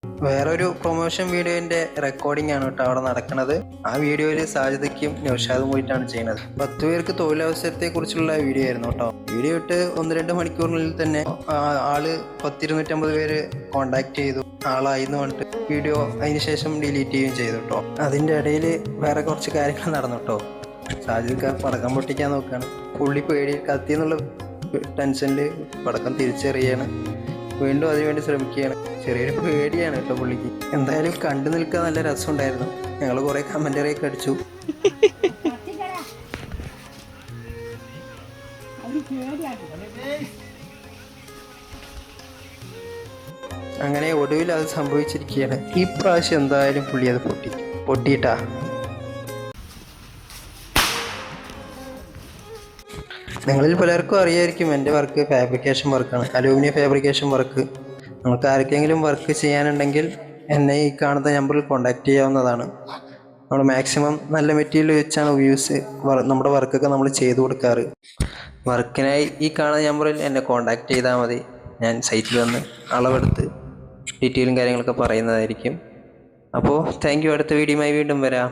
വേറൊരു promotion വീഡിയോന്റെ recording ആണ് കേട്ടോ അവിടെ നടക്കുന്നത്. ആ വീഡിയോയിൽ സാജിദയ്ക്കും നൗഷാദും കൂടിയിട്ടാണ് ചെയ്യുന്നത്. 10 പേർക്ക് തൊഴിലവസരത്തെ കുറിച്ചുള്ള വീഡിയോ ആയിരുന്നു കേട്ടോ. വീഡിയോ ഇട്ട് 1-2 മണിക്കൂറിനുള്ളിൽ തന്നെ ആള് 10-250 പേര് കോണ്ടാക്ട് ചെയ്തു, ആളായിന്ന് പറഞ്ഞിട്ട് വീഡിയോ അതിന് ശേഷം ഡിലീറ്റ് ചെയ്യുകയും ചെയ്തു കേട്ടോ. അതിൻ്റെ ഇടയിൽ വേറെ കുറച്ച് കാര്യങ്ങൾ നടന്നു കേട്ടോ. സാജിദ് പടക്കം പൊട്ടിക്കാൻ നോക്കുകയാണ്. പുള്ളി പേടി കത്തിയെന്നുള്ള ടെൻഷനിൽ പടക്കം തിരിച്ചറിയാണ്, വീണ്ടും അതിനുവേണ്ടി ശ്രമിക്കുകയാണ്. ചെറിയൊരു പേടിയാണ് കേട്ടോ പുള്ളിക്ക്. എന്തായാലും കണ്ടു നിൽക്കാൻ നല്ല രസമുണ്ടായിരുന്നു. ഞങ്ങൾ കുറേ കമൻ്ററിയൊക്കെ അടിച്ചു. അങ്ങനെ ഒടുവിൽ അത് സംഭവിച്ചിരിക്കുകയാണ്. ഈ പ്രാവശ്യം എന്തായാലും പുള്ളി അത് പൊട്ടിയിട്ടാ. നിങ്ങളിൽ പലർക്കും അറിയായിരിക്കും എൻ്റെ വർക്ക് ഫാബ്രിക്കേഷൻ വർക്കാണ്, അലൂമിനിയം ഫാബ്രിക്കേഷൻ വർക്ക്. നമുക്ക് ആർക്കെങ്കിലും വർക്ക് ചെയ്യാനുണ്ടെങ്കിൽ എന്നെ ഈ കാണുന്ന നമ്പറിൽ കോൺടാക്ട് ചെയ്യാവുന്നതാണ്. നമ്മൾ മാക്സിമം നല്ല മെറ്റീരിയൽ വെച്ചാണ് നമ്മുടെ വർക്കൊക്കെ നമ്മൾ ചെയ്തു കൊടുക്കാറ്. വർക്കിനായി ഈ കാണുന്ന നമ്പറിൽ എന്നെ കോൺടാക്ട് ചെയ്താൽ മതി. ഞാൻ സൈറ്റിൽ വന്ന് അളവെടുത്ത് ഡീറ്റെയിലും കാര്യങ്ങളൊക്കെ പറയുന്നതായിരിക്കും. അപ്പോൾ താങ്ക് യു. അടുത്ത വീഡിയോയുമായി വീണ്ടും വരാം.